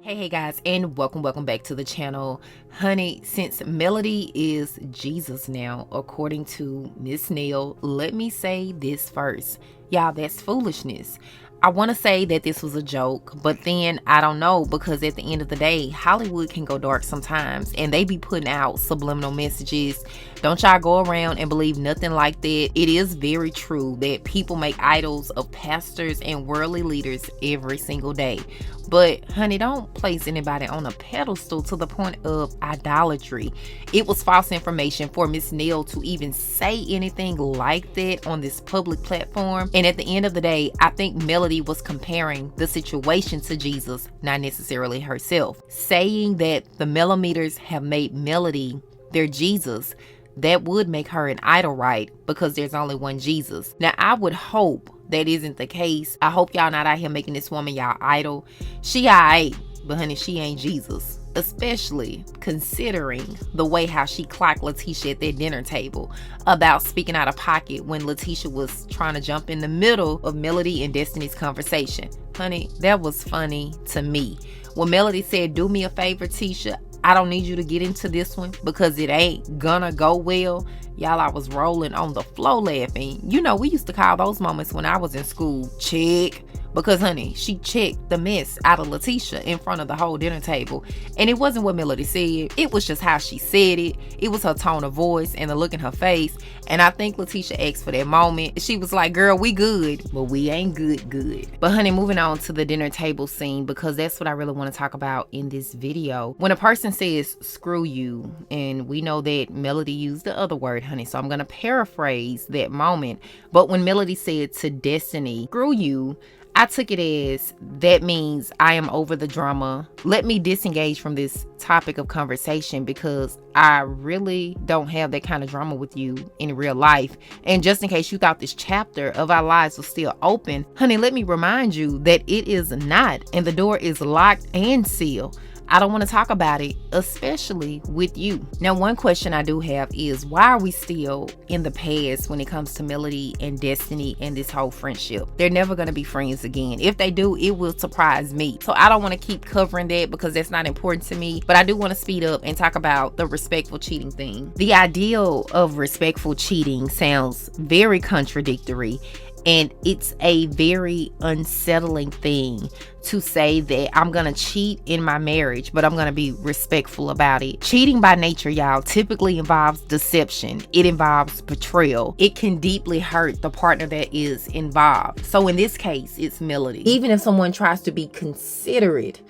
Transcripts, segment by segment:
Hey guys, and welcome back to the channel. Honey, since Melody is Jesus now, according to Miss Nell, let me say this first. Y'all, that's foolishness. I want to say that this was a joke, but then I don't know, because at the end of the day, Hollywood can go dark sometimes, and they be putting out subliminal messages. Don't y'all go around and believe nothing like that. It is very true that people make idols of pastors and worldly leaders every single day. But honey, don't place anybody on a pedestal to the point of idolatry. It was false information for Miss Nell to even say anything like that on this public platform. And at the end of the day, I think Melody was comparing the situation to Jesus, not necessarily herself. Saying that the melometers have made Melody their Jesus, that would make her an idol, right? Because there's only one Jesus. Now, I would hope that isn't the case. I hope y'all not out here making this woman y'all idol. She aight, but honey, she ain't Jesus. Especially considering the way how she clocked Latisha at that dinner table about speaking out of pocket when Latisha was trying to jump in the middle of Melody and Destiny's conversation. Honey, that was funny to me. When Melody said, "Do me a favor, Tisha, I don't need you to get into this one because it ain't gonna go well." Y'all, I was rolling on the floor laughing. You know, we used to call those moments when I was in school check. Because honey, she checked the mess out of Latisha in front of the whole dinner table. And it wasn't what Melody said. It was just how she said it. It was her tone of voice and the look in her face. And I think Latisha asked for that moment. She was like, "Girl, we good, but we ain't good." But honey, moving on to the dinner table scene, because that's what I really want to talk about in this video. When a person says screw you, and we know that Melody used the other word, honey, so I'm going to paraphrase that moment. But when Melody said to Destiny, "Screw you," I took it as that means I am over the drama. Let me disengage from this topic of conversation because I really don't have that kind of drama with you in real life. And just in case you thought this chapter of our lives was still open, honey, let me remind you that it is not, and the door is locked and sealed. I don't want to talk about it, especially with you. Now, one question I do have is, why are we still in the past when it comes to Melody and Destiny and this whole friendship? They're never going to be friends again. If they do, it will surprise me. So I don't want to keep covering that because that's not important to me. But I do want to speed up and talk about the respectful cheating thing. The ideal of respectful cheating sounds very contradictory. And it's a very unsettling thing to say that I'm gonna cheat in my marriage, but I'm gonna be respectful about it. Cheating by nature, y'all, typically involves deception. It involves betrayal. It can deeply hurt the partner that is involved. So in this case, it's Melody. Even if someone tries to be considerate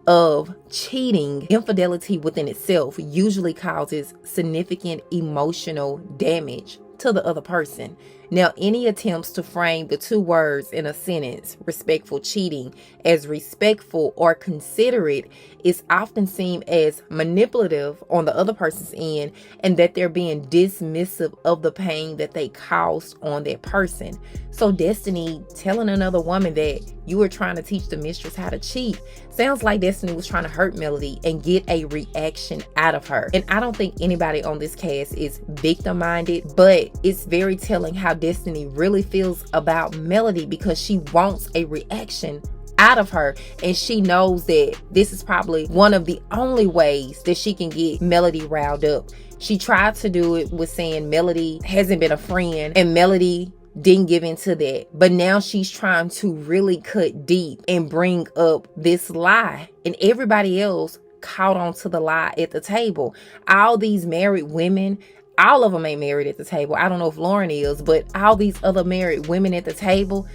of cheating, infidelity within itself usually causes significant emotional damage to the other person. Now, any attempts to frame the two words in a sentence, respectful cheating, as respectful or considerate is often seen as manipulative on the other person's end, and that they're being dismissive of the pain that they caused on that person. So Destiny telling another woman that you were trying to teach the mistress how to cheat sounds like Destiny was trying to hurt Melody and get a reaction out of her. And I don't think anybody on this cast is victim-minded, but it's very telling how Destiny really feels about Melody because she wants a reaction out of her, and she knows that this is probably one of the only ways that she can get Melody riled up. She tried to do it with saying Melody hasn't been a friend, and Melody didn't give into that. But now she's trying to really cut deep and bring up this lie, and everybody else caught on to the lie at the table. All these married women, all of them ain't married at the table. I don't know if Lauren is, but all these other married women at the table,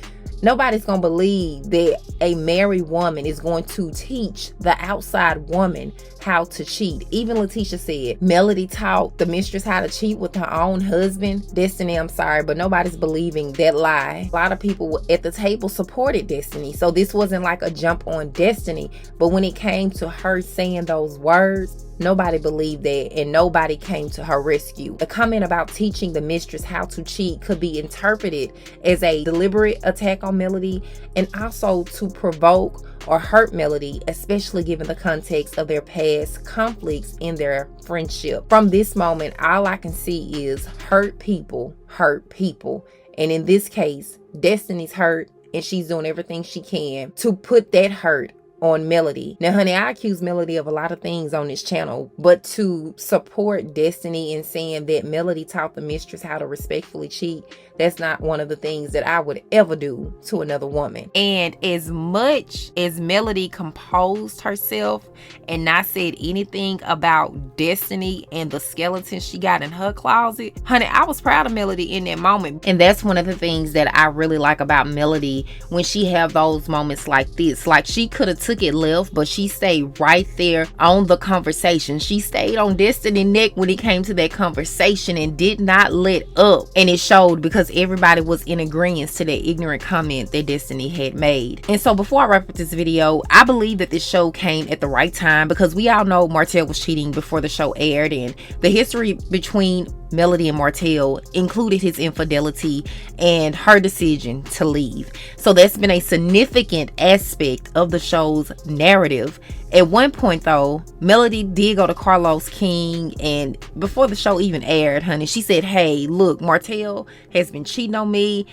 nobody's gonna believe that a married woman is going to teach the outside woman how to cheat. Even Latisha said Melody taught the mistress how to cheat with her own husband. Destiny, I'm sorry, but nobody's believing that lie. A lot of people at the table supported Destiny, so this wasn't like a jump on Destiny. But when it came to her saying those words, nobody believed that, and nobody came to her rescue. The comment about teaching the mistress how to cheat could be interpreted as a deliberate attack on Melody, and also to provoke or hurt Melody, especially given the context of their past conflicts in their friendship. From this moment, all I can see is hurt people hurt people. And in this case, Destiny's hurt, and she's doing everything she can to put that hurt on Melody. Now, honey, I accuse Melody of a lot of things on this channel, but to support Destiny in saying that Melody taught the mistress how to respectfully cheat, that's not one of the things that I would ever do to another woman. And as much as Melody composed herself and not said anything about Destiny and the skeleton she got in her closet, honey, I was proud of Melody in that moment. And that's one of the things that I really like about Melody when she have those moments like this. Like, she could have took it left, but she stayed right there on the conversation. She stayed on Destiny's neck when it came to that conversation and did not let up. And it showed because everybody was in agreement to that ignorant comment that Destiny had made. And so before I wrap up this video, I believe that this show came at the right time because we all know Martell was cheating before the show aired, and the history between Melody and Martell included his infidelity and her decision to leave. So that's been a significant aspect of the show's narrative. At one point though, Melody did go to Carlos King, and before the show even aired, honey, she said, hey, look, Martell has been cheating on me.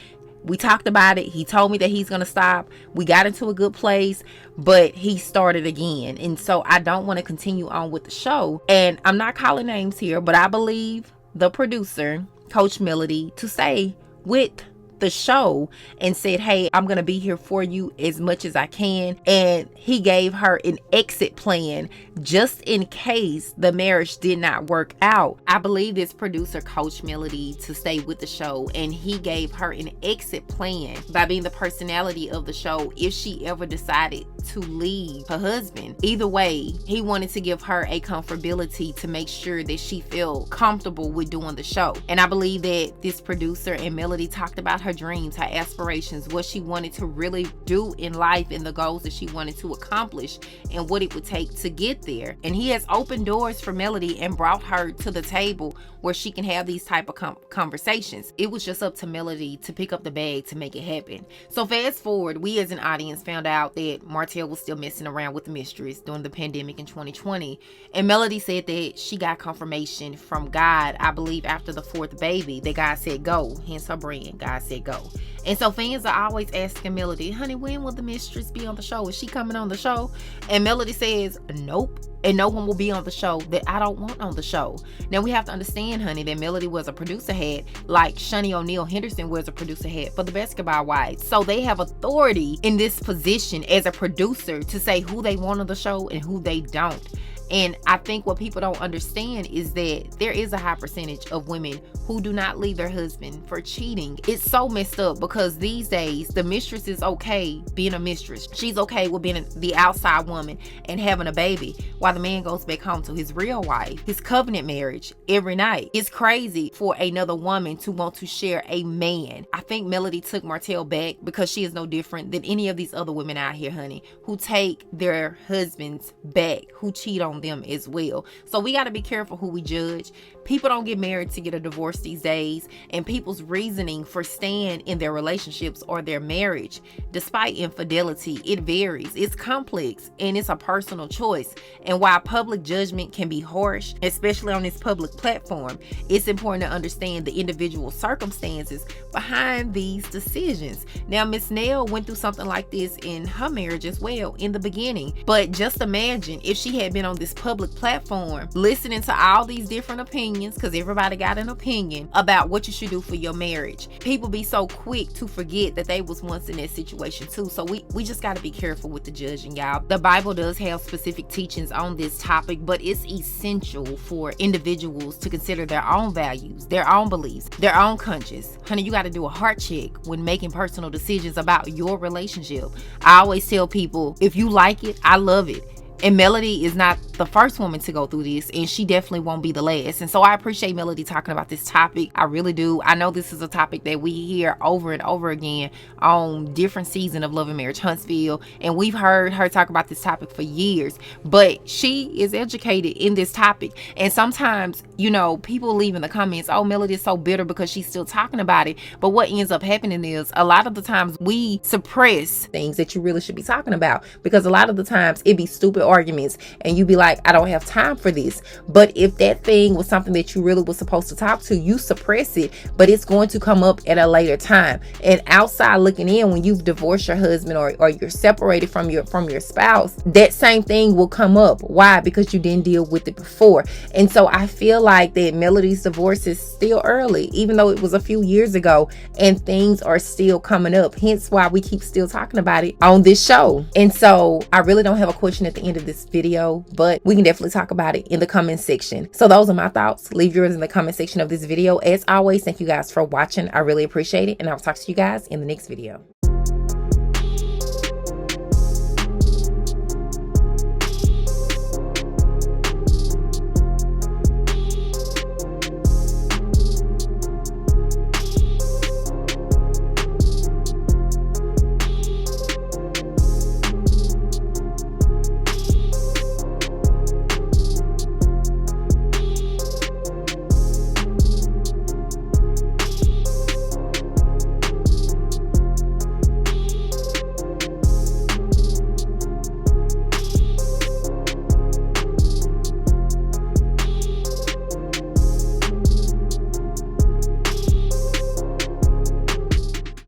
We talked about it. He told me that he's going to stop. We got into a good place, but he started again. And so I don't want to continue on with the show. And I'm not calling names here, but I believe the producer, Coach Melody, to say with the show and said, hey, I'm gonna be here for you as much as I can. And he gave her an exit plan just in case the marriage did not work out. I believe this producer coached Melody to stay with the show, and he gave her an exit plan by being the personality of the show if she ever decided to leave her husband. Either way, he wanted to give her a comfortability to make sure that she felt comfortable with doing the show. And I believe that this producer and Melody talked about her dreams, her aspirations, what she wanted to really do in life, and the goals that she wanted to accomplish, and what it would take to get there. And he has opened doors for Melody and brought her to the table where she can have these type of conversations. It was just up to Melody to pick up the bag to make it happen. So fast forward, we as an audience found out that Martell was still messing around with the mistress during the pandemic in 2020. And Melody said that she got confirmation from God, I believe after the fourth baby, that God said go, hence her brand, God said go. And so fans are always asking Melody, honey, when will the mistress be on the show? Is she coming on the show? And Melody says, nope. And no one will be on the show that I don't want on the show. Now we have to understand, honey, that Melody was a producer head, like Shani O'Neal Henderson was a producer head for the Basketball Wives. So they have authority in this position as a producer to say who they want on the show and who they don't. And I think what people don't understand is that there is a high percentage of women who do not leave their husband for cheating. It's so messed up because these days the mistress is okay being a mistress. She's okay with being the outside woman and having a baby while the man goes back home to his real wife, his covenant marriage every night. It's crazy for another woman to want to share a man. I think Melody took Martell back because she is no different than any of these other women out here, honey, who take their husbands back, who cheat on them as well. So we got to be careful who we judge. People don't get married to get a divorce these days, and people's reasoning for staying in their relationships or their marriage despite infidelity, it varies. It's complex and it's a personal choice. And while public judgment can be harsh, especially on this public platform, it's important to understand the individual circumstances behind these decisions. Now, Miss Nell went through something like this in her marriage as well in the beginning, but just imagine if she had been on this public platform listening to all these different opinions, because everybody got an opinion about what you should do for your marriage. People be so quick to forget that they was once in that situation too. So we just got to be careful with the judging, y'all. The Bible does have specific teachings on this topic, but it's essential for individuals to consider their own values, their own beliefs, their own conscience. Honey, you got to do a heart check when making personal decisions about your relationship. I always tell people, if you like it, I love it. And Melody is not the first woman to go through this, and she definitely won't be the last. And so I appreciate Melody talking about this topic. I really do. I know this is a topic that we hear over and over again on different seasons of Love and Marriage Huntsville, and we've heard her talk about this topic for years, but she is educated in this topic. And sometimes, you know, people leave in the comments, oh, Melody is so bitter because she's still talking about it. But what ends up happening is a lot of the times we suppress things that you really should be talking about, because a lot of the times it be stupid arguments, and you be like, I don't have time for this. But if that thing was something that you really was supposed to talk to, you suppress it, but it's going to come up at a later time. And outside looking in, when you've divorced your husband or you're separated from your spouse, that same thing will come up. Why? Because you didn't deal with it before. And so I feel like that Melody's divorce is still early, even though it was a few years ago, and things are still coming up. Hence why we keep still talking about it on this show. And so I really don't have a question at the end of this video, but we can definitely talk about it in the comment section. So those are my thoughts. Leave yours in the comment section of this video. As always, thank you guys for watching. I really appreciate it, and I'll talk to you guys in the next video.